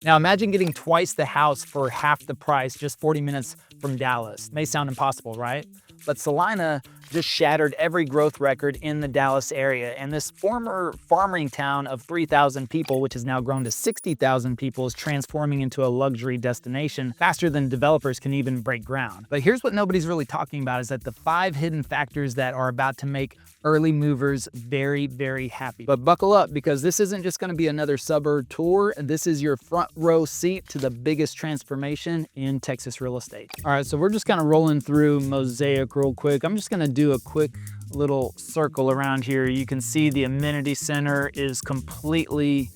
Now imagine getting twice the house for half the price, just 40 minutes from Dallas. May sound impossible, right? But Celina just shattered every growth record in the Dallas area. And this former farming town of 3,000 people, which has now grown to 60,000 people, is transforming into a luxury destination faster than developers can even break ground. But here's what nobody's really talking about, is that the 5 hidden factors that are about to make early movers very, very happy. But buckle up, because this isn't just going to be another suburb tour. This is your front row seat to the biggest transformation in Texas real estate. All right, so we're just kind of rolling through Mosaic real quick. I'm just going to do a quick little circle around here. You can see the amenity center is completely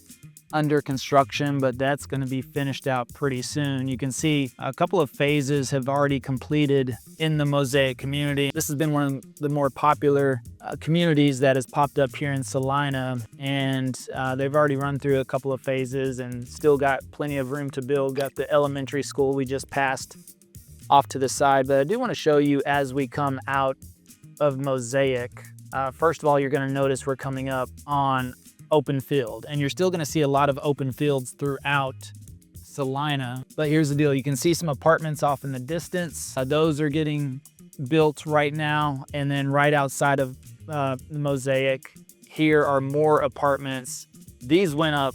under construction, but that's going to be finished out pretty soon. You can see a couple of phases have already completed in the Mosaic community. This has been one of the more popular communities that has popped up here in Celina, and they've already run through a couple of phases and still got plenty of room to build. Got the elementary school we just passed off to the side, but I do want to show you as we come out of Mosaic. First of all, you're going to notice we're coming up on open field, and you're still going to see a lot of open fields throughout Celina. But here's the deal, you can see some apartments off in the distance. Those are getting built right now. And then right outside of the Mosaic, here are more apartments. These went up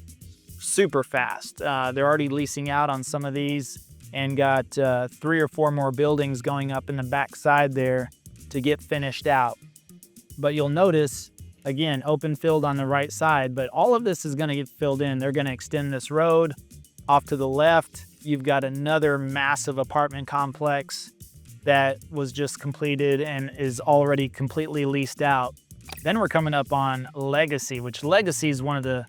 super fast. They're already leasing out on some of these, and got 3 or 4 more buildings going up in the back side there to get finished out. But you'll notice, again, open field on the right side, but all of this is going to get filled in. They're going to extend this road. Off to the left, you've got another massive apartment complex that was just completed and is already completely leased out. Then we're coming up on Legacy, which Legacy is one of the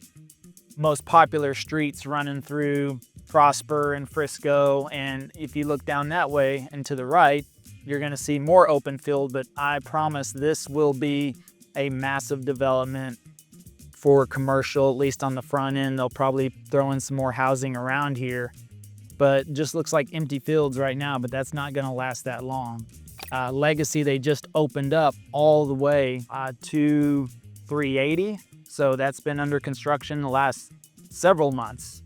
most popular streets running through Prosper and Frisco. And if you look down that way and to the right, you're going to see more open field, but I promise this will be a massive development for commercial, at least on the front end. They'll probably throw in some more housing around here, but just looks like empty fields right now, but that's not going to last that long. Legacy, they just opened up all the way to 380. So that's been under construction the last several months.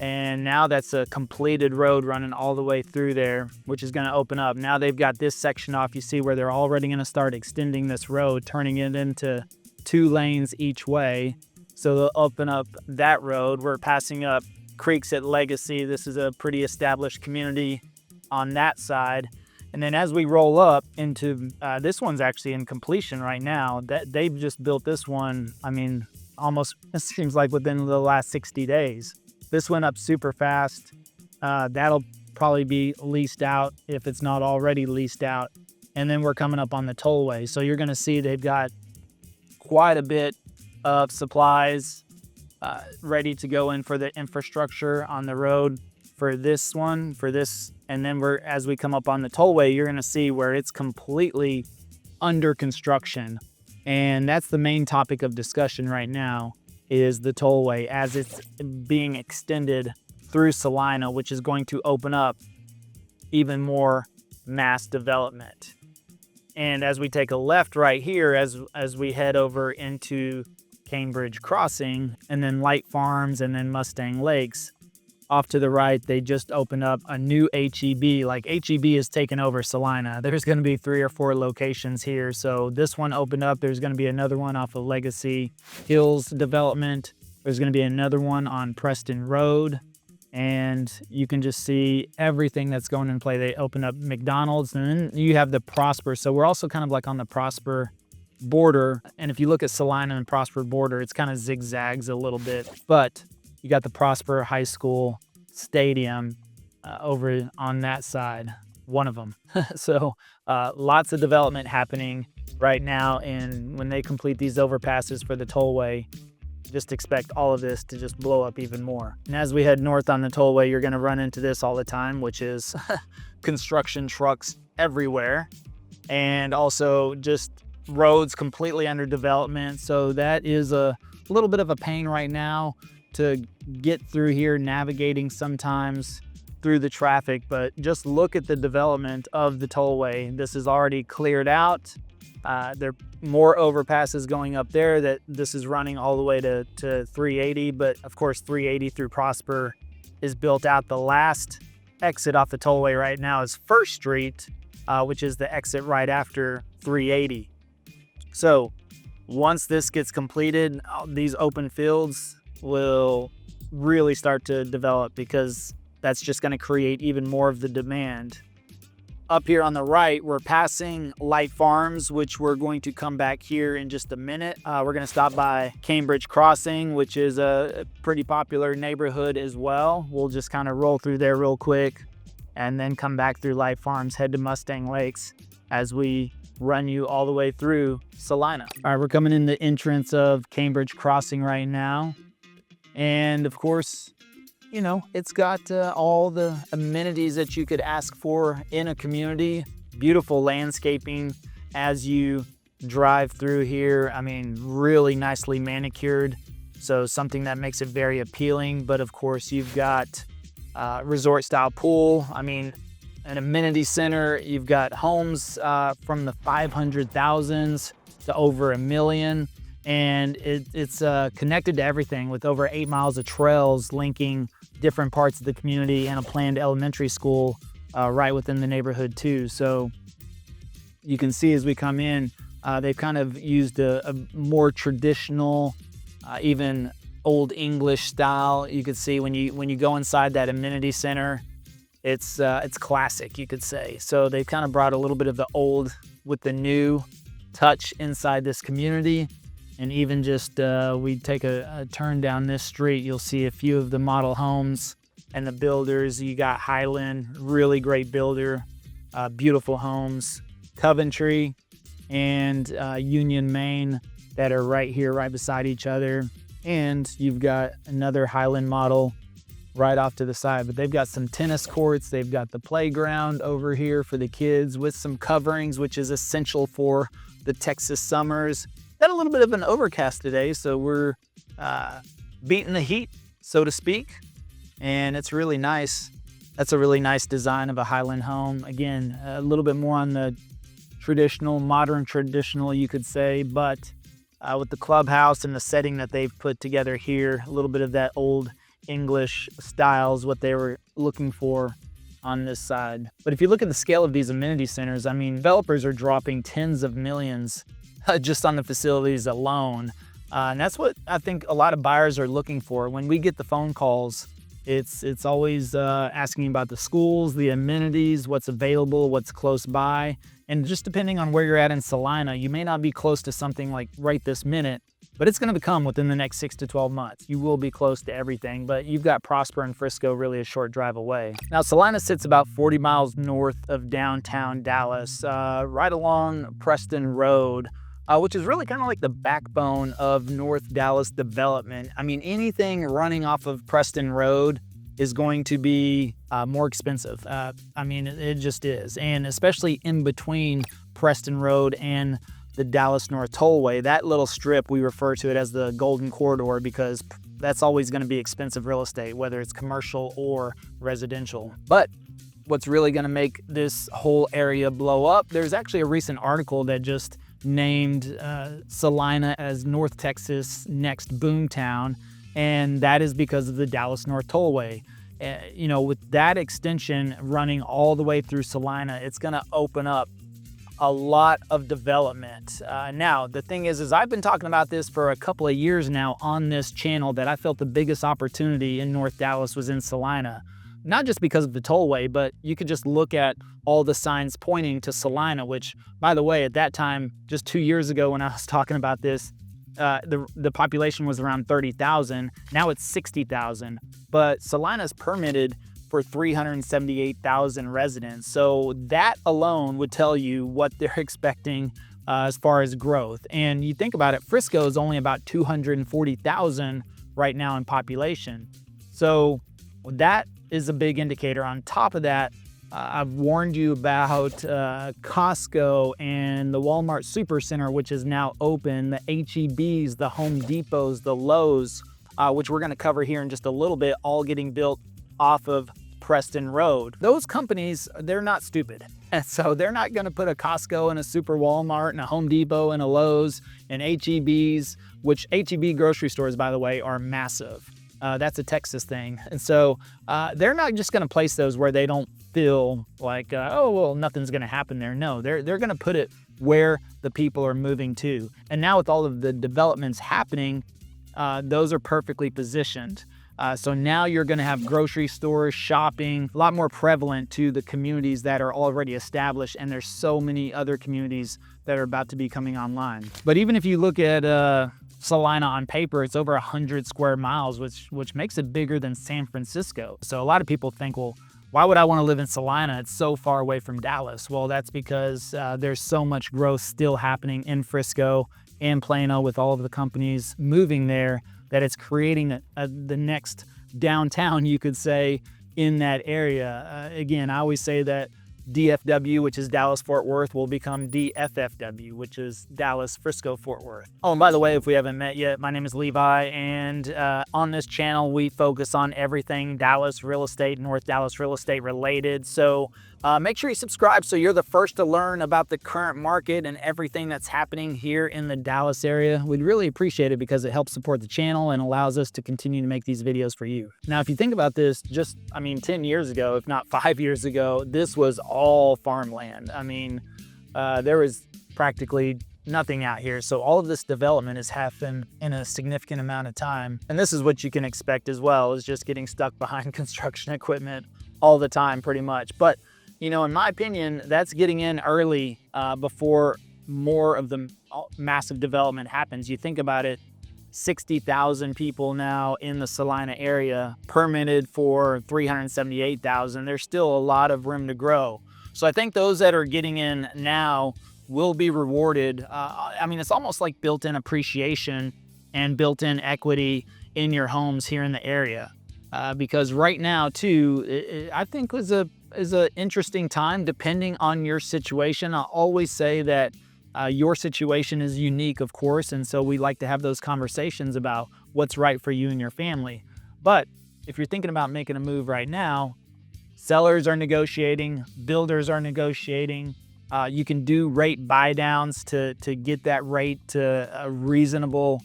And now that's a completed road running all the way through there, which is going to open up. Now they've got this section off. You see where they're already going to start extending this road, turning it into 2 lanes each way. So they'll open up that road. We're passing up creeks at Legacy. This is a pretty established community on that side. And then as we roll up into, this one's actually in completion right now. They've just built this one, I mean, almost, it seems like within the last 60 days. This went up super fast. That'll probably be leased out if it's not already leased out. And then we're coming up on the tollway. So you're gonna see they've got quite a bit of supplies ready to go in for the infrastructure on the road for this one, and then as we come up on the tollway, you're gonna see where it's completely under construction. And that's the main topic of discussion right now, is the tollway as it's being extended through Celina, which is going to open up even more mass development. And as we take a left right here, as we head over into Cambridge Crossing, and then Light Farms, and then Mustang Lakes, off to the right, they just opened up a new HEB. Like, HEB has taken over Celina. There's going to be 3 or 4 locations here. So this one opened up. There's going to be another one off of Legacy Hills development. There's going to be another one on Preston Road. And you can just see everything that's going in play. They opened up McDonald's, and then you have the Prosper. So we're also kind of like on the Prosper border. And if you look at Celina and Prosper border, it's kind of zigzags a little bit. But you got the Prosper High School Stadium over on that side, one of them. So lots of development happening right now. And when they complete these overpasses for the tollway, just expect all of this to just blow up even more. And as we head north on the tollway, you're going to run into this all the time, which is construction trucks everywhere. And also just roads completely under development. So that is a little bit of a pain right now to get through here, navigating sometimes through the traffic, but just look at the development of the tollway. This is already cleared out. There are more overpasses going up there. That this is running all the way to 380, but of course 380 through Prosper is built out. The last exit off the tollway right now is First Street, which is the exit right after 380. So once this gets completed, these open fields will really start to develop, because that's just going to create even more of the demand. Up here on the right, we're passing Light Farms, which we're going to come back here in just a minute. We're going to stop by Cambridge Crossing, which is a pretty popular neighborhood as well. We'll just kind of roll through there real quick and then come back through Light Farms, head to Mustang Lakes as we run you all the way through Celina. All right, we're coming in the entrance of Cambridge Crossing right now. And of course, you know, it's got all the amenities that you could ask for in a community. Beautiful landscaping as you drive through here. I mean, really nicely manicured. So something that makes it very appealing. But of course, you've got resort style pool. I mean, an amenity center. You've got homes from the 500,000s to over 1 million. And it's connected to everything with over 8 miles of trails linking different parts of the community, and a planned elementary school right within the neighborhood too. So you can see as we come in, they've kind of used a more traditional, even Old English style. You could see when you go inside that amenity center, it's classic, you could say. So they've kind of brought a little bit of the old with the new touch inside this community. And even just, we take a turn down this street, you'll see a few of the model homes and the builders. You got Highland, really great builder, beautiful homes, Coventry and Union Main that are right here, right beside each other. And you've got another Highland model right off to the side, but they've got some tennis courts. They've got the playground over here for the kids with some coverings, which is essential for the Texas summers. Got a little bit of an overcast today, so we're beating the heat, so to speak, and it's really nice. That's a really nice design of a Highland home. Again, a little bit more on the traditional, modern traditional, you could say, but with the clubhouse and the setting that they've put together here, a little bit of that old English style is what they were looking for on this side. But if you look at the scale of these amenity centers, I mean, developers are dropping tens of millions just on the facilities alone. And that's what I think a lot of buyers are looking for. When we get the phone calls, it's always asking about the schools, the amenities, what's available, what's close by. And just depending on where you're at in Celina, you may not be close to something like right this minute, but it's going to become within the next 6 to 12 months. You will be close to everything, but you've got Prosper and Frisco really a short drive away. Now, Celina sits about 40 miles north of downtown Dallas, right along Preston Road, which is really kind of like the backbone of North Dallas development. I mean, anything running off of Preston Road is going to be more expensive. I mean, it just is. And especially in between Preston Road and the Dallas North Tollway, that little strip, we refer to it as the Golden Corridor, because that's always going to be expensive real estate, whether it's commercial or residential. But what's really going to make this whole area blow up, there's actually a recent article that just named Celina as North Texas' next boomtown, and that is because of the Dallas North Tollway. You know, with that extension running all the way through Celina, it's going to open up a lot of development. Now, the thing is I've been talking about this for a couple of years now on this channel, that I felt the biggest opportunity in North Dallas was in Celina. Not just because of the tollway, but you could just look at all the signs pointing to Celina, which, by the way, at that time, just 2 years ago when I was talking about this, the population was around 30,000. Now it's 60,000. But Celina's permitted for 378,000 residents. So that alone would tell you what they're expecting as far as growth. And you think about it, Frisco is only about 240,000 right now in population. So that is a big indicator. On top of that, I've warned you about Costco and the Walmart Supercenter, which is now open, the H-E-Bs, the Home Depots, the Lowe's, which we're going to cover here in just a little bit, all getting built off of Preston Road. Those companies, they're not stupid. And so they're not going to put a Costco and a Super Walmart and a Home Depot and a Lowe's and H-E-Bs, which H-E-B grocery stores, by the way, are massive. That's a Texas thing. And so they're not just going to place those where they don't feel like, oh, well, nothing's going to happen there. No, they're going to put it where the people are moving to. And now with all of the developments happening, those are perfectly positioned. So now you're going to have grocery stores, shopping, a lot more prevalent to the communities that are already established. And there's so many other communities that are about to be coming online. But even if you look at Celina on paper, it's over 100 square miles, which makes it bigger than San Francisco. So a lot of people think, well, why would I want to live in Celina? It's so far away from Dallas. Well, that's because there's so much growth still happening in Frisco and Plano with all of the companies moving there that it's creating the next downtown, you could say, in that area. Again, I always say that DFW, which is Dallas Fort Worth, will become DFFW, which is Dallas Frisco Fort Worth. Oh, and by the way, if we haven't met yet, my name is Levi, and on this channel we focus on everything Dallas real estate, North Dallas real estate related. So make sure you subscribe so you're the first to learn about the current market and everything that's happening here in the Dallas area. We'd really appreciate it because it helps support the channel and allows us to continue to make these videos for you. Now, if you think about this, 10 years ago, if not 5 years ago, this was all farmland. There was practically nothing out here. So all of this development has happened in a significant amount of time. And this is what you can expect as well, is just getting stuck behind construction equipment all the time, pretty much. But in my opinion, that's getting in early before more of the massive development happens. You think about it, 60,000 people now in the Celina area, permitted for 378,000. There's still a lot of room to grow. So I think those that are getting in now will be rewarded. It's almost like built-in appreciation and built-in equity in your homes here in the area. Because right now, too, I think is an interesting time depending on your situation. I always say that your situation is unique, of course, and so we like to have those conversations about what's right for you and your family. But if you're thinking about making a move right now, sellers are negotiating, builders are negotiating. You can do rate buy downs to get that rate to a reasonable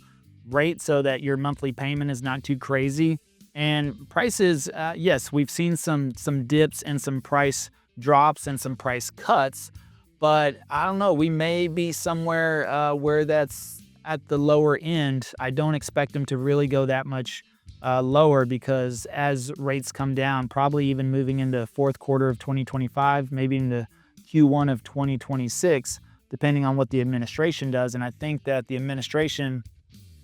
rate so that your monthly payment is not too crazy. And prices, yes, we've seen some dips and some price drops and some price cuts, but I don't know, we may be somewhere where that's at the lower end. I don't expect them to really go that much lower because as rates come down, probably even moving into fourth quarter of 2025, maybe into Q1 of 2026, depending on what the administration does. And I think that the administration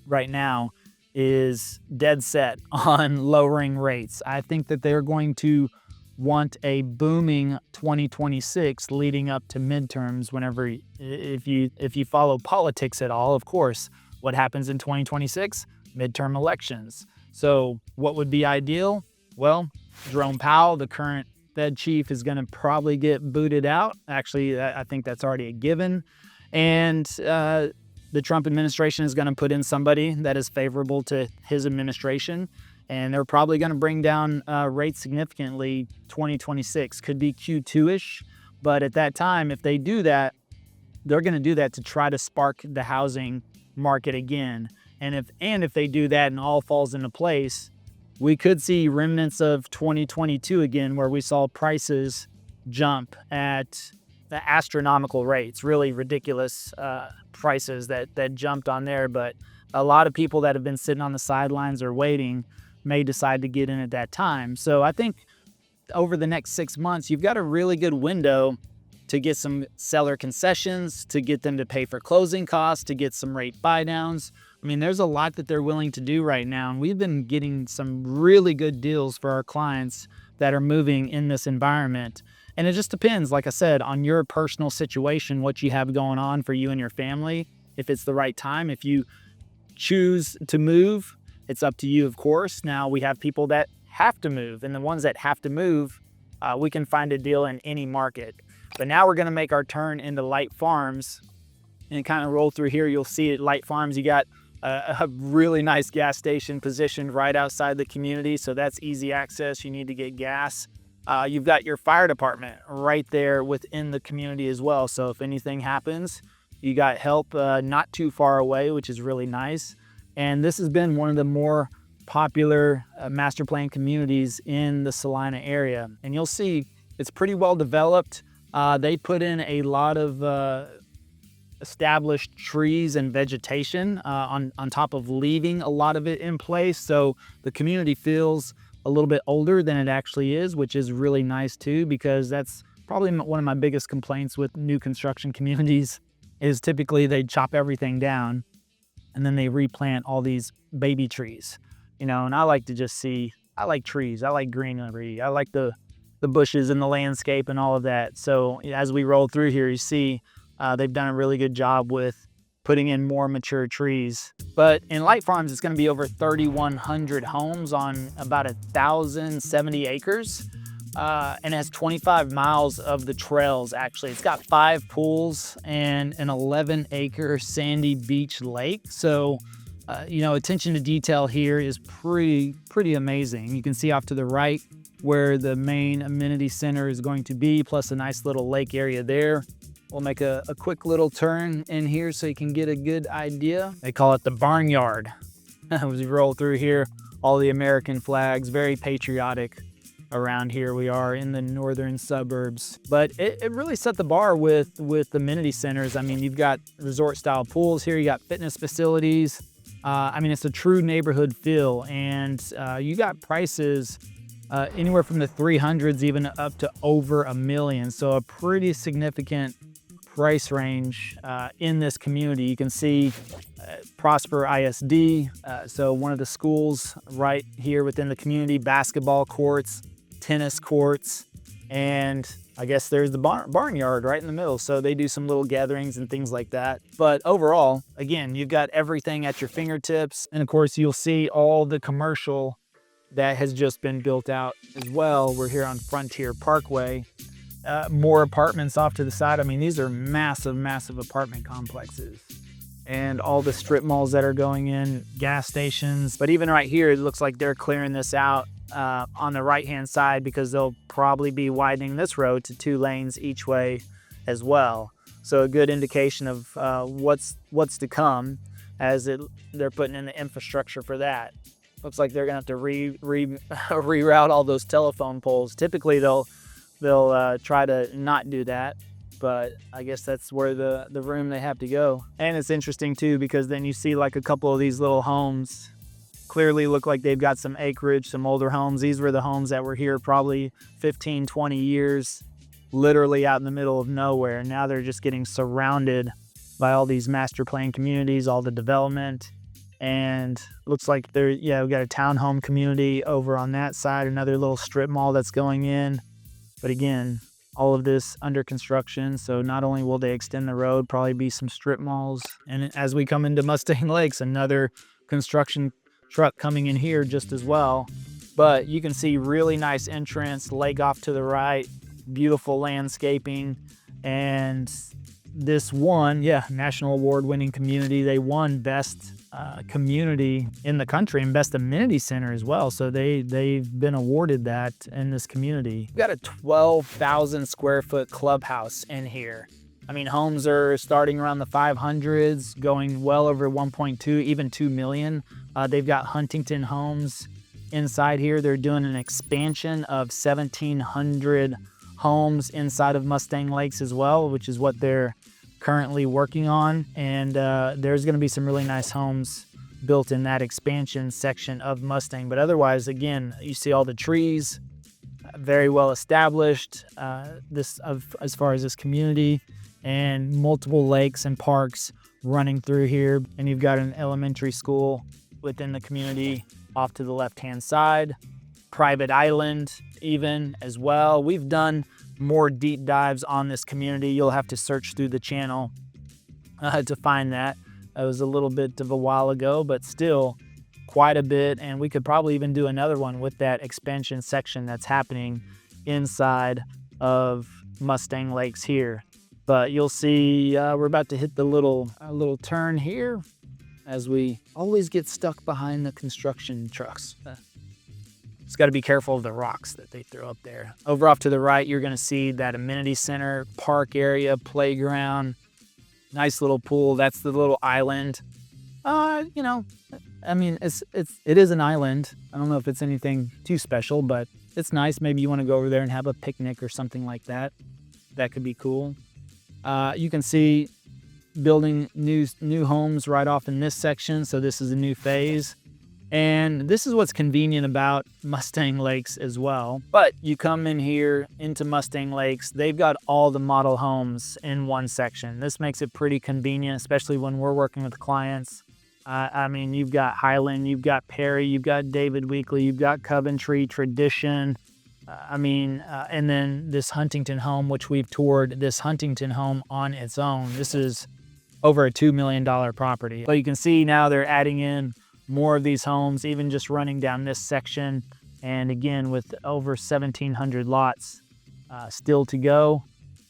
right now is dead set on lowering rates. I think that they're going to want a booming 2026 leading up to midterms. Whenever, if you follow politics at all, of course, what happens in 2026? Midterm elections. So what would be ideal? Well, Jerome Powell, the current Fed chief, is going to probably get booted out. Actually, I think that's already a given. And the Trump administration is going to put in somebody that is favorable to his administration, and they're probably going to bring down rates significantly 2026. Could be Q2-ish, but at that time, if they do that, they're going to do that to try to spark the housing market again. And if they do that and all falls into place, we could see remnants of 2022 again, where we saw prices jump at the astronomical rates, really ridiculous prices that jumped on there. But a lot of people that have been sitting on the sidelines or waiting may decide to get in at that time. So I think over the next 6 months, you've got a really good window to get some seller concessions, to get them to pay for closing costs, to get some rate buy downs. There's a lot that they're willing to do right now. And we've been getting some really good deals for our clients that are moving in this environment. And it just depends, like I said, on your personal situation, what you have going on for you and your family, if it's the right time. If you choose to move, it's up to you, of course. Now, we have people that have to move, and the ones that have to move, we can find a deal in any market. But now we're going to make our turn into Light Farms and kind of roll through here. You'll see at Light Farms, you got a really nice gas station positioned right outside the community, so that's easy access. You need to get gas. You've got your fire department right there within the community as well. So if anything happens, you got help not too far away, which is really nice. And this has been one of the more popular master plan communities in the Celina area. And you'll see it's pretty well developed. They put in a lot of established trees and vegetation on top of leaving a lot of it in place. So the community feels a little bit older than it actually is, which is really nice too, because that's probably one of my biggest complaints with new construction communities is typically they chop everything down and then they replant all these baby trees, you know, and I like to just see, I like trees, I like greenery, I like the bushes and the landscape and all of that. So as we roll through here, you see they've done a really good job with putting in more mature trees. But in Light Farms, it's going to be over 3,100 homes on about 1,070 acres. And it has 25 miles of the trails, actually. It's got 5 pools and an 11-acre sandy beach lake. So, you know, attention to detail here is pretty amazing. You can see off to the right where the main amenity center is going to be, plus a nice little lake area there. We'll make a quick little turn in here so you can get a good idea. They call it the barnyard. As we roll through here, all the American flags, very patriotic around here. We are in the northern suburbs, but it really set the bar with amenity centers. I mean, you've got resort style pools here, you got fitness facilities. I mean, it's a true neighborhood feel, and you got prices anywhere from the 300s even up to over $1 million. So a pretty significant price range in this community. You can see Prosper ISD, so one of the schools right here within the community, basketball courts, tennis courts, and I guess there's the barnyard right in the middle. So they do some little gatherings and things like that. But overall, again, you've got everything at your fingertips. And of course, you'll see all the commercial that has just been built out as well. We're here on Frontier Parkway. More apartments off to the side. I mean, these are massive apartment complexes. And all the strip malls that are going in, gas stations. But even right here, it looks like they're clearing this out on the right-hand side because they'll probably be widening this road to 2 lanes each way as well. So a good indication of what's to come as they're putting in the infrastructure for that. Looks like they're gonna have to reroute all those telephone poles. Typically, they'll try to not do that, but I guess that's where the room they have to go. And it's interesting too, because then you see like a couple of these little homes clearly look like they've got some acreage, some older homes. These were the homes that were here probably 15, 20 years, literally out in the middle of nowhere. Now they're just getting surrounded by all these master plan communities, all the development. And looks like we've got a townhome community over on that side, another little strip mall that's going in. But again, all of this under construction. So not only will they extend the road, probably be some strip malls. And as we come into Mustang Lakes, another construction truck coming in here just as well. But you can see really nice entrance, lake off to the right, beautiful landscaping. And this won, national award-winning community. They won best community in the country and best amenity center as well. So they've been awarded that in this community. We've got a 12,000 square foot clubhouse in here. I mean, homes are starting around the 500s, going well over 1.2, even 2 million. They've got Huntington homes inside here. They're doing an expansion of 1,700 homes inside of Mustang Lakes as well, which is what they're currently working on. And there's going to be some really nice homes built in that expansion section of Mustang. But otherwise, again, you see all the trees, very well established as far as this community, and multiple lakes and parks running through here. And you've got an elementary school within the community off to the left-hand side, private island even as well. We've done more deep dives on this community. You'll have to search through the channel to find that. It was a little bit of a while ago, but still quite a bit. And we could probably even do another one with that expansion section that's happening inside of Mustang Lakes here. But you'll see we're about to hit the little turn here as we always get stuck behind the construction trucks. Just got to be careful of the rocks that they throw up there. Over off to the right, you're going to see that amenity center, park area, playground, nice little pool. That's the little island. You know, I mean, it is an island. I don't know if it's anything too special, but it's nice. Maybe you want to go over there and have a picnic or something like that. That could be cool. You can see building new homes right off in this section. So this is a new phase. And this is what's convenient about Mustang Lakes as well. But you come in here into Mustang Lakes, they've got all the model homes in one section. This makes it pretty convenient, especially when we're working with clients. I mean, you've got Highland, you've got Perry, you've got David Weekley, you've got Coventry, Tradition. And then this Huntington home, which we've toured this Huntington home on its own. This is over a $2 million property. But you can see now they're adding in more of these homes, even just running down this section. And again, with over 1,700 lots still to go,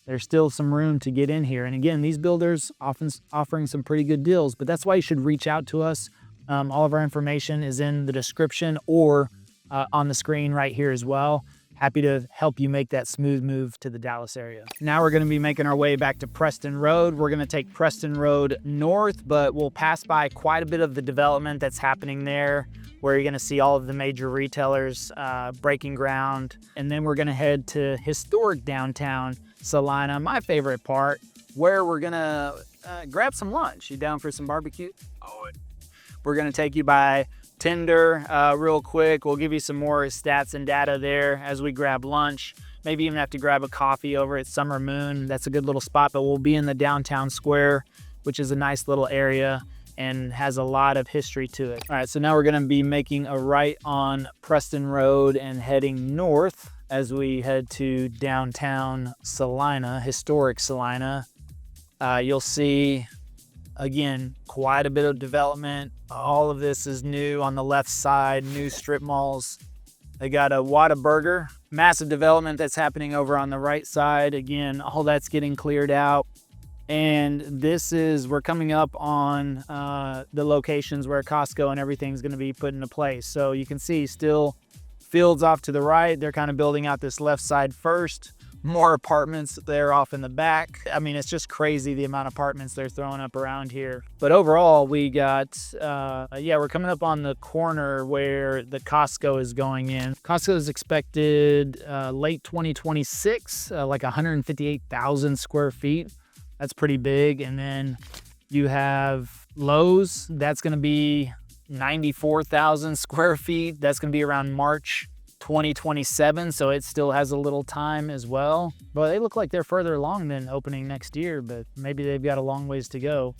there's still some room to get in here. And again, these builders often offering some pretty good deals, but that's why you should reach out to us. All of our information is in the description or on the screen right here as well. Happy to help you make that smooth move to the Dallas area. Now we're gonna be making our way back to Preston Road. We're gonna take Preston Road north, but we'll pass by quite a bit of the development that's happening there, where you're gonna see all of the major retailers breaking ground. And then we're gonna head to historic downtown Celina, my favorite part, where we're gonna grab some lunch. You down for some barbecue? Oh, we're gonna take you by Tinder real quick. We'll give you some more stats and data there as we grab lunch. Maybe even have to grab a coffee over at Summer Moon. That's a good little spot, but we'll be in the downtown square, which is a nice little area and has a lot of history to it. All right, so now we're gonna be making a right on Preston Road and heading north as we head to downtown Celina, historic Celina. You'll see, again, quite a bit of development. All of this is new on the left side, new strip malls. They got a Whataburger, massive development that's happening over on the right side. Again, all that's getting cleared out. And we're coming up on the locations where Costco and everything's gonna be put into place. So you can see still fields off to the right. They're kind of building out this left side first. More apartments there off in the back. I mean, it's just crazy the amount of apartments they're throwing up around here. But overall, we got, we're coming up on the corner where the Costco is going in. Costco is expected late 2026, like 158,000 square feet. That's pretty big. And then you have Lowe's. That's going to be 94,000 square feet. That's going to be around March 2027, so it still has a little time as well. But they look like they're further along than opening next year, but maybe they've got a long ways to go.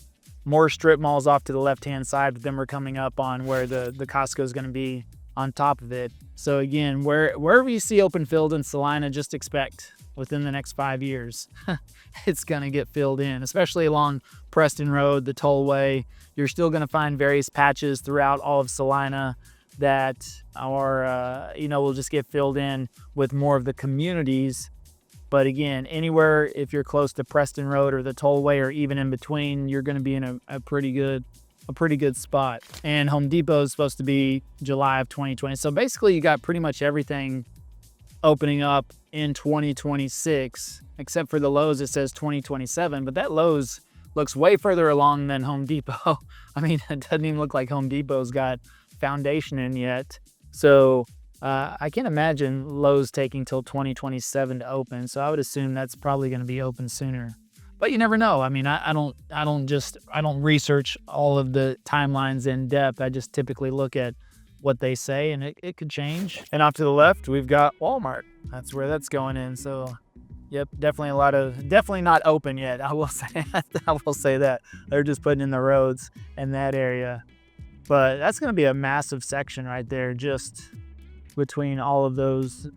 More strip malls off to the left-hand side, but then we're coming up on where the Costco is going to be on top of it. So again, wherever you see open field in Celina, just expect within the next 5 years, it's going to get filled in, especially along Preston Road, the Tollway. You're still going to find various patches throughout all of Celina that will just get filled in with more of the communities. But again, anywhere, if you're close to Preston Road or the Tollway or even in between, you're going to be in a pretty good spot. And Home Depot is supposed to be July of 2020. So basically you got pretty much everything opening up in 2026, except for the Lowe's. It says 2027, but that Lowe's looks way further along than Home Depot. I mean, it doesn't even look like Home Depot's got foundation in yet. So I can't imagine Lowe's taking till 2027 to open. So I would assume that's probably going to be open sooner. But you never know. I mean, I don't research all of the timelines in depth. I just typically look at what they say, and it could change. And off to the left, we've got Walmart. That's where that's going in. So yep, definitely not open yet. I will say that. They're just putting in the roads in that area. But that's going to be a massive section right there, just between all of those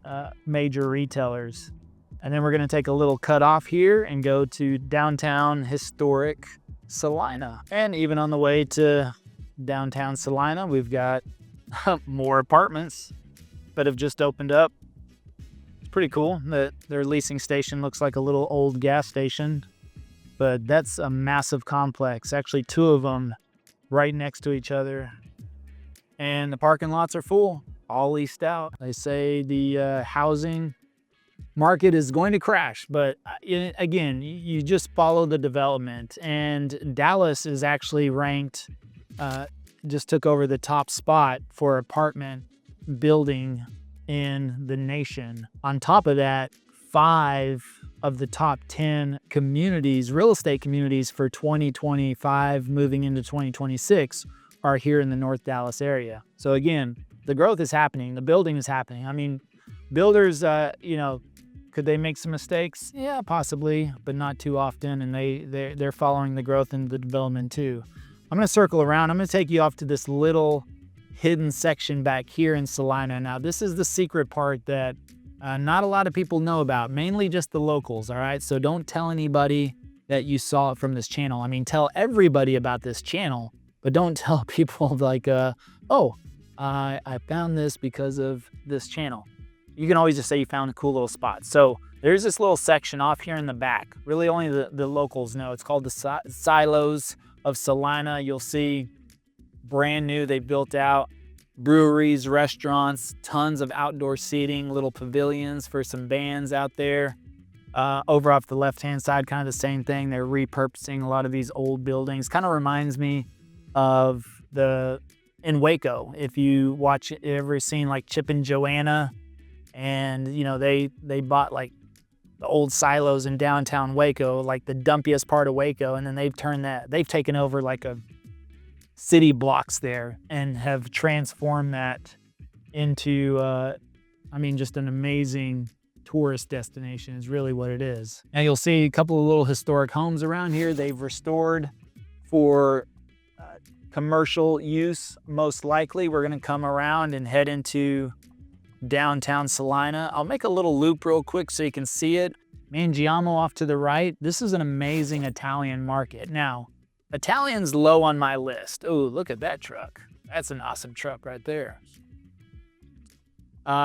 major retailers. And then we're going to take a little cut off here and go to downtown historic Celina. And even on the way to downtown Celina, we've got more apartments that have just opened up. It's pretty cool that their leasing station looks like a little old gas station, but that's a massive complex. Actually, two of them right next to each other. And the parking lots are full, all leased out. They say the housing market is going to crash, but again, you just follow the development. And Dallas is actually ranked just took over the top spot for apartment building in the nation. On top of that, 5 of the top 10 communities, real estate communities for 2025 moving into 2026 are here in the North Dallas area. So again, the growth is happening, the building is happening. I mean, builders, could they make some mistakes? Yeah, possibly, but not too often. And they're following the growth and the development too. I'm gonna circle around. I'm gonna take you off to this little hidden section back here in Celina. Now, this is the secret part that not a lot of people know about, mainly just the locals, all right? So don't tell anybody that you saw it from this channel. I mean, tell everybody about this channel, but don't tell people like, I found this because of this channel. You can always just say you found a cool little spot. So there's this little section off here in the back. Really only the locals know. It's called the Silos of Celina. You'll see brand new, they built out breweries, restaurants, tons of outdoor seating, little pavilions for some bands out there. Over off the left-hand side, kind of the same thing. They're repurposing a lot of these old buildings. Kind of reminds me of in Waco. If you ever seen like Chip and Joanna, and they bought like the old silos in downtown Waco, like the dumpiest part of Waco, and then they've taken over like a city blocks there and have transformed that into just an amazing tourist destination is really what it is. Now you'll see a couple of little historic homes around here they've restored for commercial use. Most likely we're going to come around and head into downtown Celina. I'll make a little loop real quick so you can see it. Mangiamo off to the right. This is an amazing Italian market. Now, Italian's low on my list. Oh, look at that truck. That's an awesome truck right there.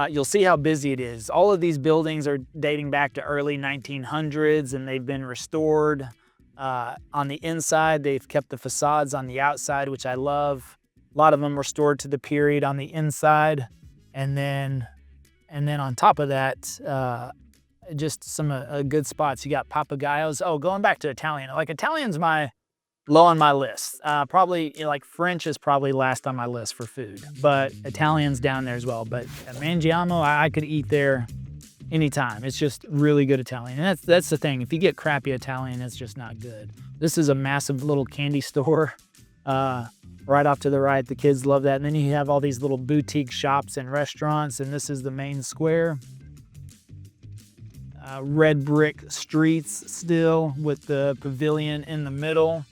You'll see how busy it is. All of these buildings are dating back to early 1900s and they've been restored. On the inside, they've kept the facades on the outside, which I love. A lot of them restored to the period on the inside. And then on top of that, just some good spots. You got Papagayos. Oh, going back to Italian. Like Italian's low on my list. Probably like French is probably last on my list for food, but Italian's down there as well. But at Mangiamo, I could eat there anytime. It's just really good Italian. And that's the thing. If you get crappy Italian, it's just not good. This is a massive little candy store. Right off to the right, the kids love that. And then you have all these little boutique shops and restaurants, and this is the main square. Red brick streets still with the pavilion in the middle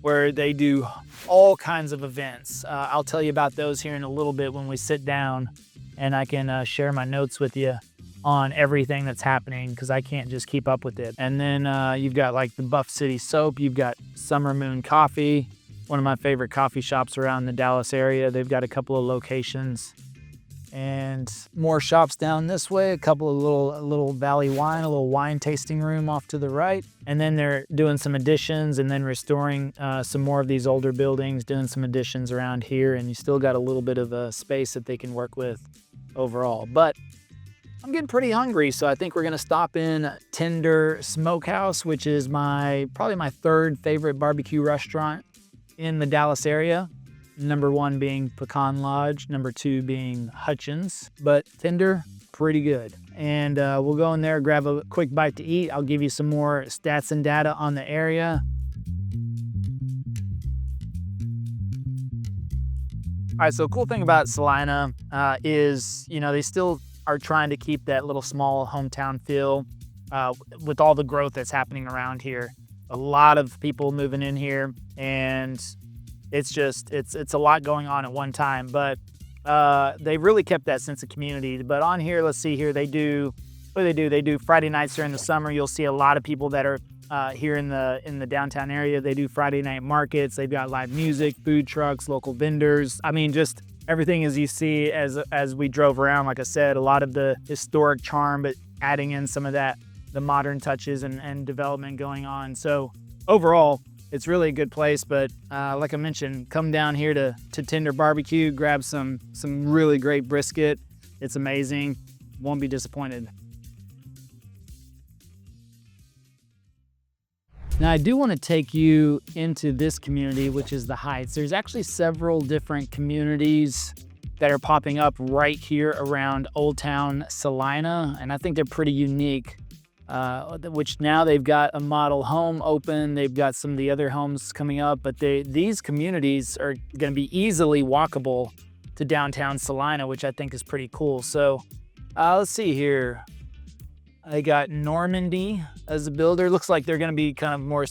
where they do all kinds of events. I'll tell you about those here in a little bit when we sit down and I can share my notes with you on everything that's happening because I can't just keep up with it. And then you've got like the Buff City Soap, you've got Summer Moon Coffee, one of my favorite coffee shops around the Dallas area. They've got a couple of locations and more shops down this way, a couple of little Valley Wine, a little wine tasting room off to the right. And then they're doing some additions and then restoring some more of these older buildings, doing some additions around here. And you still got a little bit of a space that they can work with overall. But I'm getting pretty hungry, so I think we're gonna stop in Tender Smokehouse, which is probably my third favorite barbecue restaurant in the Dallas area. Number 1 being Pecan Lodge, number 2 being Hutchins, but Tender, pretty good. And we'll go in there, grab a quick bite to eat. I'll give you some more stats and data on the area. All right, so cool thing about Celina is, they still are trying to keep that little small hometown feel with all the growth that's happening around here. A lot of people moving in here, and it's a lot going on at one time, but they really kept that sense of community. But on here, let's see here, they do Friday nights during the summer. You'll see a lot of people that are here in the downtown area. They do Friday night markets. They've got live music, food trucks, local vendors. I mean, just everything as you see as we drove around. Like I said, a lot of the historic charm, but adding in some of that, the modern touches and development going on. So overall, it's really a good place. But like I mentioned, come down here to Tender Barbecue, grab some really great brisket. It's amazing. Won't be disappointed. Now I do want to take you into this community, which is the Heights. There's actually several different communities that are popping up right here around Oldtown, Celina, and I think they're pretty unique. Which now they've got a model home open. They've got some of the other homes coming up, but these communities are going to be easily walkable to downtown Celina, which I think is pretty cool. So let's see here. I got Normandy as a builder. Looks like they're going to be kind of more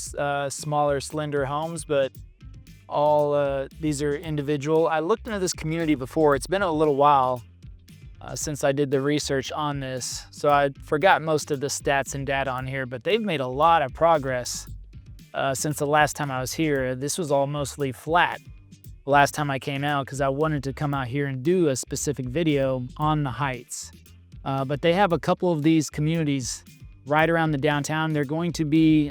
smaller, slender homes, but all these are individual. I looked into this community before. It's been a little while since I did the research on this, so I forgot most of the stats and data on here, but they've made a lot of progress since the last time I was here. This was all mostly flat the last time I came out because I wanted to come out here and do a specific video on the Heights. But they have a couple of these communities right around the downtown. They're going to be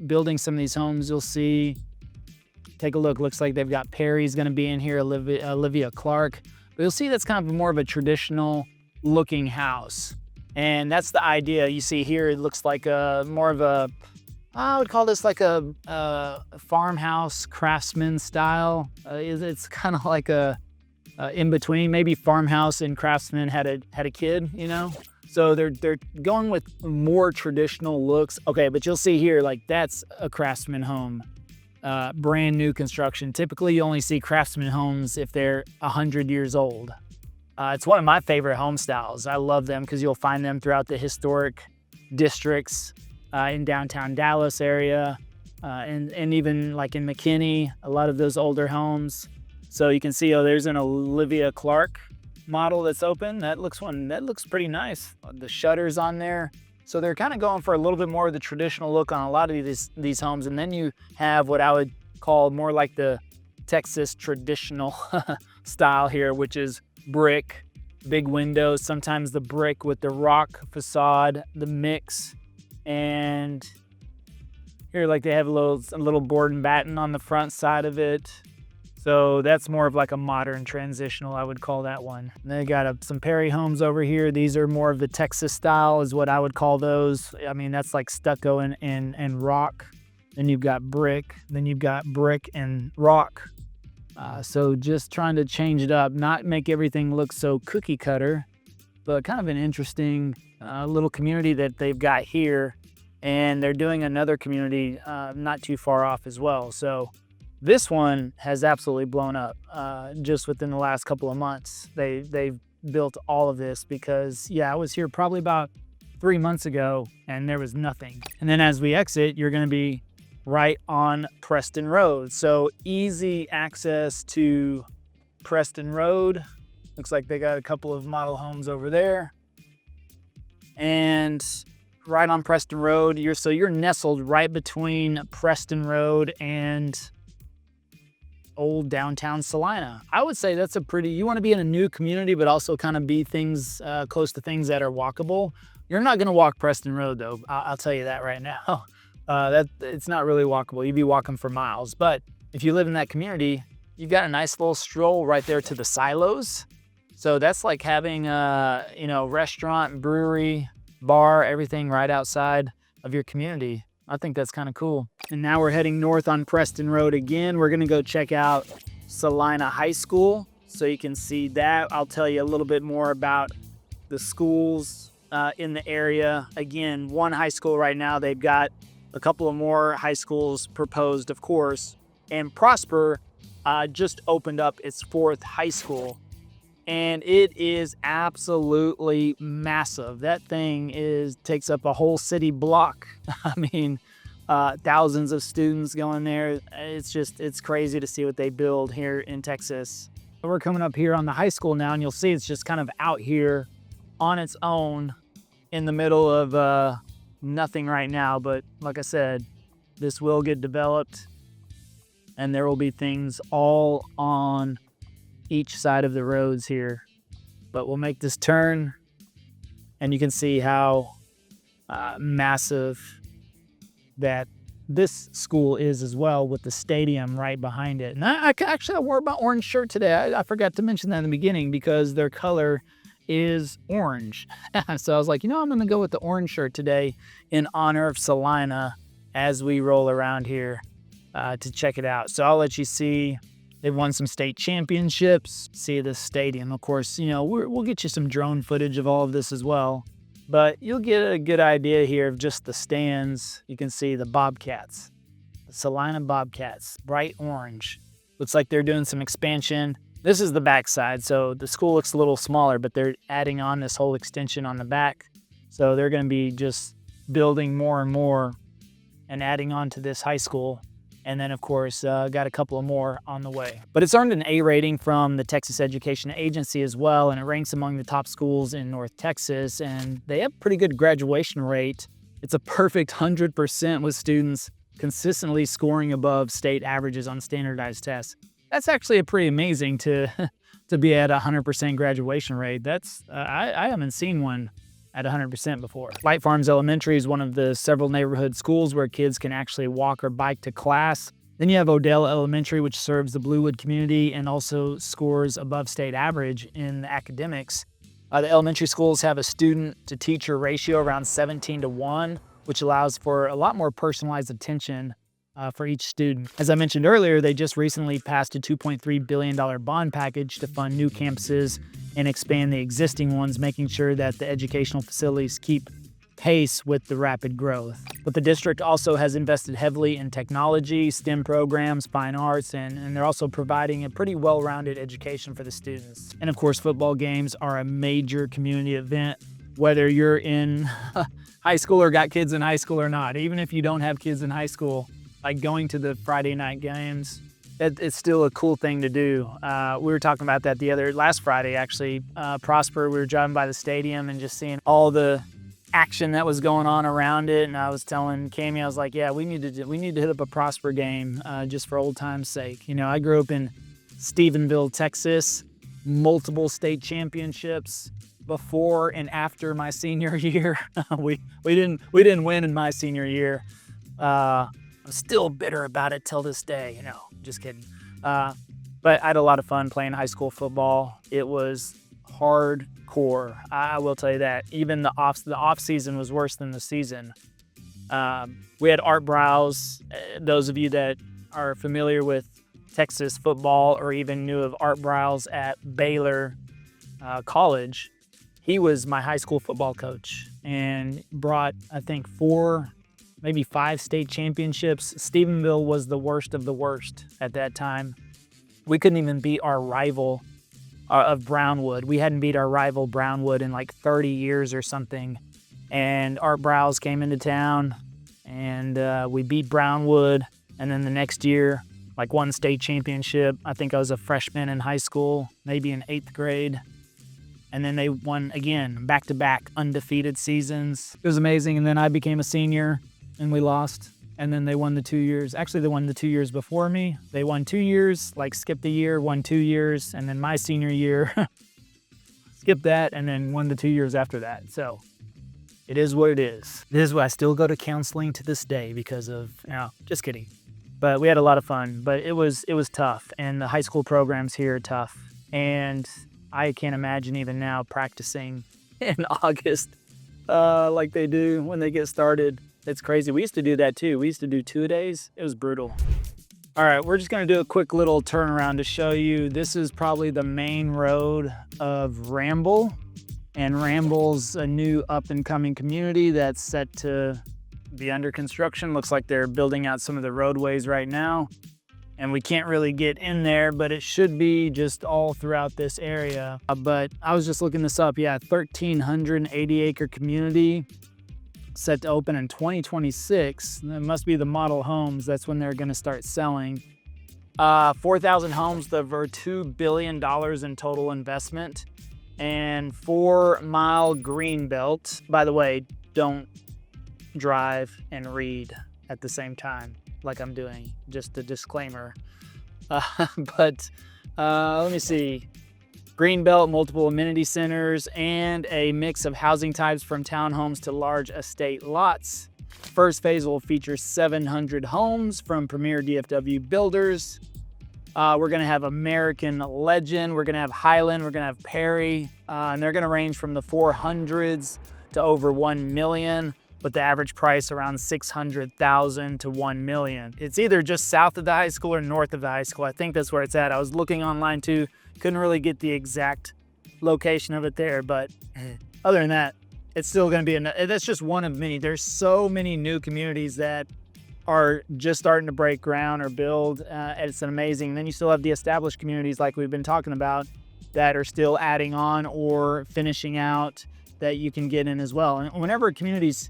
building some of these homes. You'll see, take a look. Looks like they've got Perry's going to be in here, Olivia Clark. But you'll see that's kind of more of a traditional looking house. And that's the idea. You see here, it looks like more of a, I would call this like a farmhouse craftsman style. It's kind of like a in between. Maybe farmhouse and craftsman had a kid, you know? So they're going with more traditional looks. Okay, but you'll see here, like that's a craftsman home. Brand new construction. Typically you only see craftsman homes if they're 100 years old. It's one of my favorite home styles. I love them because you'll find them throughout the historic districts in downtown Dallas area and even like in McKinney, a lot of those older homes. So you can see, oh, there's an Olivia Clark model that's open. That looks pretty nice. The shutters on there. So they're kind of going for a little bit more of the traditional look on a lot of these homes. And then you have what I would call more like the Texas traditional style here, which is brick, big windows, sometimes the brick with the rock facade, the mix. And here, like they have a little board and batten on the front side of it. So that's more of like a modern transitional, I would call that one. And they got some Perry homes over here. These are more of the Texas style is what I would call those. I mean, that's like stucco and rock. Then you've got brick. Then you've got brick and rock. So just trying to change it up, not make everything look so cookie cutter, but kind of an interesting little community that they've got here. And they're doing another community not too far off as well. So this one has absolutely blown up just within the last couple of months. They've built all of this because, yeah, I was here probably about 3 months ago and there was nothing. And then as we exit, you're going to be right on Preston Road. So easy access to Preston Road. Looks like they got a couple of model homes over there. And right on Preston Road, you're nestled right between Preston Road and old downtown Celina. I would say that's you want to be in a new community, but also kind of be close to things that are walkable. You're not going to walk Preston Road though. I'll tell you that right now. It's not really walkable. You'd be walking for miles. But if you live in that community, you've got a nice little stroll right there to the Silos. So that's like having restaurant, brewery, bar, everything right outside of your community. I think that's kind of cool. And now we're heading north on Preston Road again. We're gonna go check out Celina High School so you can see that. I'll tell you a little bit more about the schools in the area. Again, one high school right now. They've got a couple of more high schools proposed, of course. And Prosper just opened up its 4th high school. And it is absolutely massive. That thing takes up a whole city block. I mean, thousands of students going there. It's crazy to see what they build here in Texas. We're coming up here on the high school now, and you'll see it's just kind of out here on its own in the middle of nothing right now. But like I said, this will get developed, and there will be things all on each side of the roads here. But we'll make this turn and you can see how massive that this school is as well, with the stadium right behind it. And I wore my orange shirt today. I forgot to mention that in the beginning because their color is orange. So I was like, I'm gonna go with the orange shirt today in honor of Celina as we roll around here to check it out. So I'll let you see. They've won some state championships. See the stadium. Of course, you know, we'll get you some drone footage of all of this as well. But you'll get a good idea here of just the stands. You can see the Bobcats. The Celina Bobcats. Bright orange. Looks like they're doing some expansion. This is the backside, so the school looks a little smaller, but they're adding on this whole extension on the back. So they're going to be just building more and more and adding on to this high school. And then, of course, got a couple of more on the way. But it's earned an A rating from the Texas Education Agency as well, and it ranks among the top schools in North Texas. And they have pretty good graduation rate. It's a perfect 100% with students consistently scoring above state averages on standardized tests. That's actually pretty amazing to be at 100% graduation rate. That's I haven't seen one at 100% before. Light Farms Elementary is one of the several neighborhood schools where kids can actually walk or bike to class. Then you have Odell Elementary, which serves the Bluewood community and also scores above state average in academics. The elementary schools have a student-to-teacher ratio around 17-1, which allows for a lot more personalized attention for each student. As I mentioned earlier, they just recently passed a $2.3 billion bond package to fund new campuses and expand the existing ones, making sure that the educational facilities keep pace with the rapid growth. But the district also has invested heavily in technology, STEM programs, fine arts, and they're also providing a pretty well-rounded education for the students. And of course, football games are a major community event, whether you're in high school or got kids in high school or not. Even if you don't have kids in high school, like going to the Friday night games, it's still a cool thing to do. We were talking about that last Friday, actually. Prosper, we were driving by the stadium and just seeing all the action that was going on around it. And I was telling Cammie, I was like, yeah, we need to hit up a Prosper game just for old time's sake. You know, I grew up in Stephenville, Texas, multiple state championships before and after my senior year. we didn't win in my senior year. I'm still bitter about it till this day, you know, just kidding. But I had a lot of fun playing high school football. It was hardcore, I will tell you that. Even the off season was worse than the season. We had Art Browse. Those of you that are familiar with Texas football or even knew of Art Browse at Baylor College, he was my high school football coach and brought, I think, 4, maybe 5 state championships. Stephenville was the worst of the worst at that time. We couldn't even beat our rival of Brownwood. We hadn't beat our rival Brownwood in like 30 years or something. And Art Browse came into town and we beat Brownwood. And then the next year, like won state championship. I think I was a freshman in high school, maybe in 8th grade. And then they won again, back-to-back undefeated seasons. It was amazing. And then I became a senior and we lost. And then they won the 2 years. Actually, they won the 2 years before me. They won 2 years, like skipped a year, won 2 years. And then my senior year, skipped that and then won the 2 years after that. So it is what it is. This is why I still go to counseling to this day because of, just kidding. But we had a lot of fun, but it was tough. And the high school programs here are tough. And I can't imagine even now practicing in August like they do when they get started. It's crazy. We used to do that too. We used to do 2-a-days. It was brutal. All right, we're just gonna do a quick little turnaround to show you. This is probably the main road of Ramble. And Ramble's a new up and coming community that's set to be under construction. Looks like they're building out some of the roadways right now. And we can't really get in there, but it should be just all throughout this area. But I was just looking this up. Yeah, 1,380 acre community set to open in 2026. That must be the model homes. That's when they're gonna start selling. 4,000 homes over $2 billion in total investment and 4-mile green belt. By the way, don't drive and read at the same time like I'm doing, just a disclaimer. But let me see. Greenbelt, multiple amenity centers, and a mix of housing types from townhomes to large estate lots. First phase will feature 700 homes from premier DFW builders. We're gonna have American Legend, we're gonna have Highland, we're gonna have Perry, and they're gonna range from the 400s to over 1 million. with the average price around 600,000 to 1 million. It's either just south of the high school or north of the high school. I think that's where it's at. I was looking online too, couldn't really get the exact location of it there, but other than that, it's still going to be, that's just one of many. There's so many new communities that are just starting to break ground or build. It's amazing. Then you still have the established communities like we've been talking about that are still adding on or finishing out that you can get in as well. And whenever a community's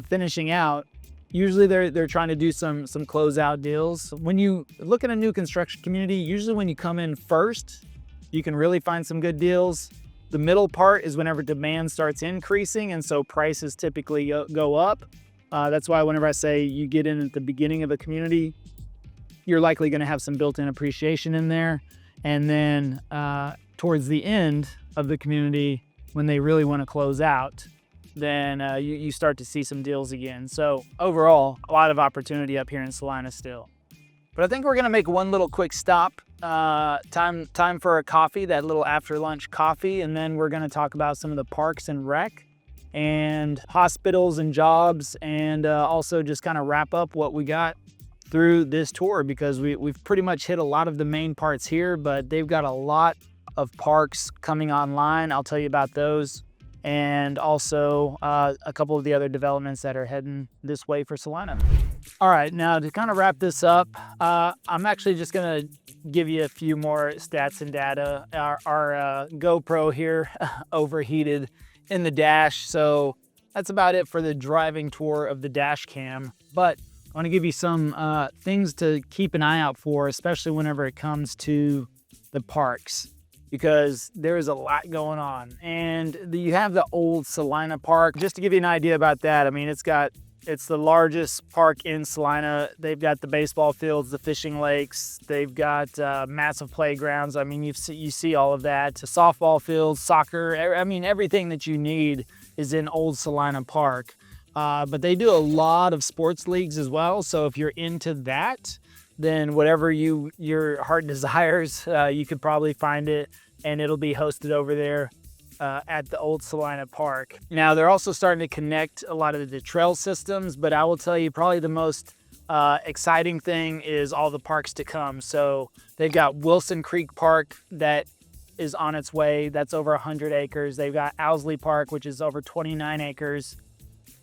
finishing out, usually they're trying to do some closeout deals. When you look at a new construction community, usually when you come in first, you can really find some good deals. The middle part is whenever demand starts increasing, and so prices typically go up. That's why whenever I say you get in at the beginning of a community, you're likely going to have some built-in appreciation in there. And then towards the end of the community, when they really want to close out, then you start to see some deals again. So overall, a lot of opportunity up here in Celina still. But I think we're going to make one little quick stop. Time for a coffee, that little after lunch coffee, and then we're going to talk about some of the parks and rec and hospitals and jobs, and also just kind of wrap up what we got through this tour, because we've pretty much hit a lot of the main parts here, but they've got a lot of parks coming online. I'll tell you about those, and also a couple of the other developments that are heading this way for Celina. All right, now to kind of wrap this up, I'm actually just gonna give you a few more stats and data. Our GoPro here overheated in the dash, so that's about it for the driving tour of the dash cam. But I want to give you some things to keep an eye out for, especially whenever it comes to the parks, because there is a lot going on. And you have the old Celina Park. Just to give you an idea about that, I mean, it's the largest park in Celina. They've got the baseball fields, the fishing lakes. They've got massive playgrounds. I mean, you see all of that. Softball fields, soccer. I mean, everything that you need is in Old Celina Park. But they do a lot of sports leagues as well. So if you're into that, then whatever your heart desires, you could probably find it, and it'll be hosted over there at the Old Celina Park. Now, they're also starting to connect a lot of the trail systems, but I will tell you probably the most exciting thing is all the parks to come. So they've got Wilson Creek Park that is on its way. That's over 100 acres. They've got Owsley Park, which is over 29 acres.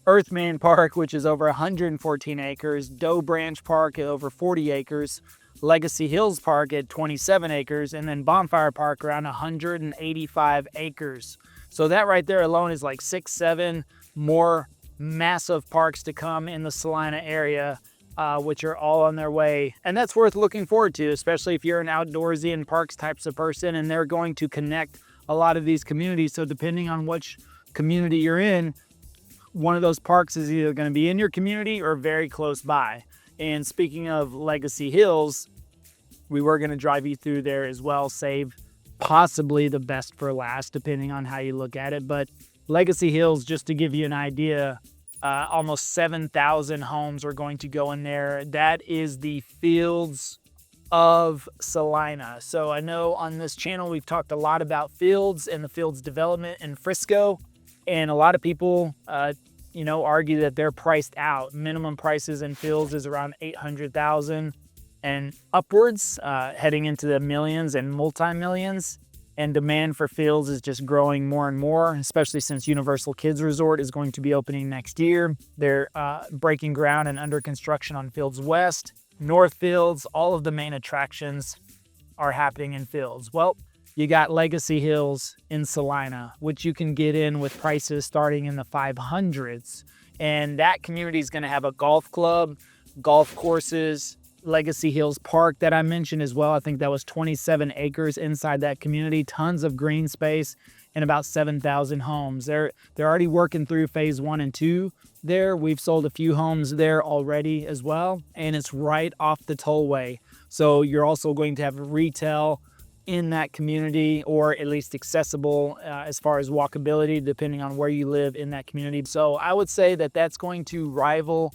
Earthman Park, which is over 114 acres. Doe Branch Park at over 40 acres. Legacy Hills Park at 27 acres, and then Bonfire Park around 185 acres. So that right there alone is like 6-7 more massive parks to come in the Celina area, which are all on their way. And that's worth looking forward to, especially if you're an outdoorsy and parks types of person, and they're going to connect a lot of these communities. So depending on which community you're in, one of those parks is either going to be in your community or very close by. And speaking of Legacy Hills, we were going to drive you through there as well, save possibly the best for last, depending on how you look at it. But Legacy Hills, just to give you an idea, almost 7,000 homes are going to go in there. That is the Fields of Celina. So I know on this channel, we've talked a lot about Fields and the Fields development in Frisco. And a lot of people, argue that they're priced out. Minimum prices in Fields is around $800,000 and upwards, heading into the millions and multi-millions. And demand for Fields is just growing more and more, especially since Universal Kids Resort is going to be opening next year. They're breaking ground and under construction on Fields West, North Fields. All of the main attractions are happening in Fields. Well, you got Legacy Hills in Celina, which you can get in with prices starting in the 500s. And that community is going to have a golf club, golf courses, Legacy Hills Park that I mentioned as well. I think that was 27 acres inside that community, tons of green space, and about 7,000 homes. They're already working through phase 1 and 2 there. We've sold a few homes there already as well, and it's right off the tollway. So you're also going to have retail in that community, or at least accessible as far as walkability, depending on where you live in that community. So I would say that that's going to rival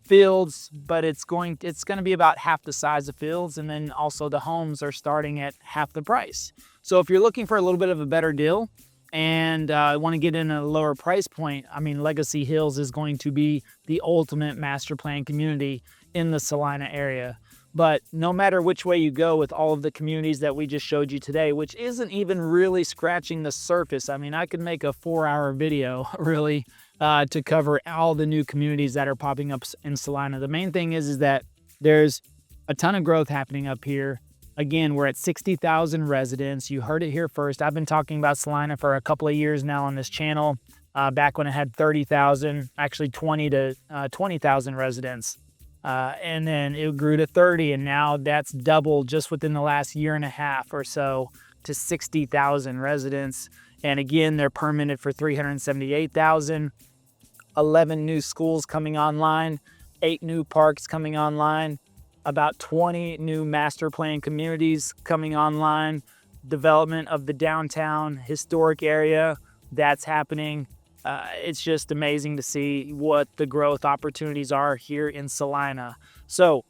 Fields, but it's going to be about half the size of Fields, and then also the homes are starting at half the price. So if you're looking for a little bit of a better deal and want to get in a lower price point, I mean, Legacy Hills is going to be the ultimate master plan community in the Celina area. But no matter which way you go with all of the communities that we just showed you today, which isn't even really scratching the surface. I mean, I could make a 4-hour video really to cover all the new communities that are popping up in Celina. The main thing is that there's a ton of growth happening up here. Again, we're at 60,000 residents. You heard it here first. I've been talking about Celina for a couple of years now on this channel. Back when it had 30,000, actually 20,000 residents. And then it grew to 30, and now that's doubled just within the last year and a half or so to 60,000 residents. And again, they're permitted for 378,000, 11 new schools coming online, 8 new parks coming online, about 20 new master plan communities coming online, development of the downtown historic area that's happening. It's just amazing to see what the growth opportunities are here in Celina. So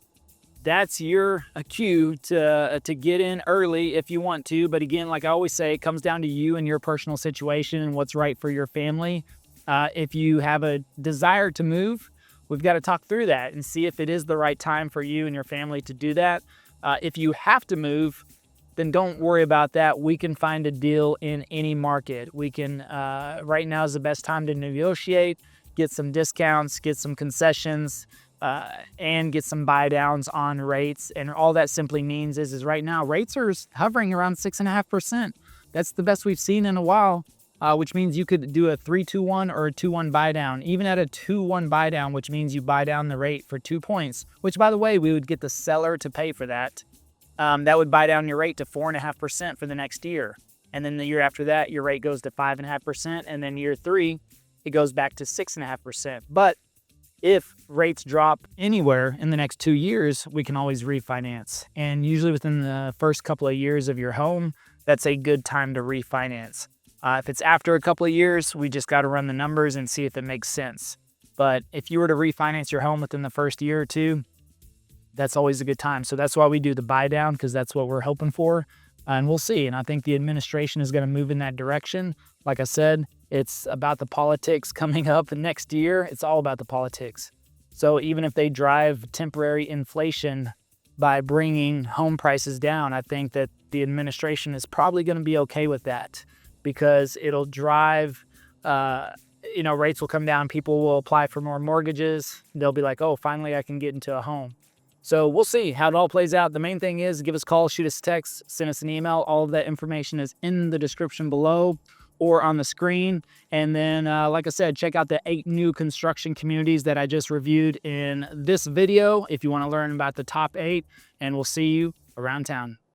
that's your cue to get in early if you want to. But again, like I always say, it comes down to you and your personal situation and what's right for your family. If you have a desire to move, we've got to talk through that and see if it is the right time for you and your family to do that. If you have to move, then don't worry about that. We can find a deal in any market. We can, right now is the best time to negotiate, get some discounts, get some concessions, and get some buy downs on rates. And all that simply means is right now rates are hovering around 6.5%. That's the best we've seen in a while, which means you could do a 3-2-1 or a 2-1 buy down. Even at a 2-1 buy down, which means you buy down the rate for 2 points, which by the way, we would get the seller to pay for that. That would buy down your rate to 4.5% for the next year. And then the year after that, your rate goes to 5.5%. And then year 3, it goes back to 6.5%. But if rates drop anywhere in the next 2 years, we can always refinance. And usually within the first couple of years of your home, that's a good time to refinance. If it's after a couple of years, we just got to run the numbers and see if it makes sense. But if you were to refinance your home within the first year or two, that's always a good time. So that's why we do the buy down, because that's what we're hoping for. And we'll see. And I think the administration is going to move in that direction. Like I said, it's about the politics coming up next year. It's all about the politics. So even if they drive temporary inflation by bringing home prices down, I think that the administration is probably going to be okay with that, because it'll drive, rates will come down. People will apply for more mortgages. They'll be like, oh, finally I can get into a home. So we'll see how it all plays out. The main thing is give us a call, shoot us a text, send us an email. All of that information is in the description below or on the screen. And then, like I said, check out the 8 new construction communities that I just reviewed in this video if you want to learn about the top 8. And we'll see you around town.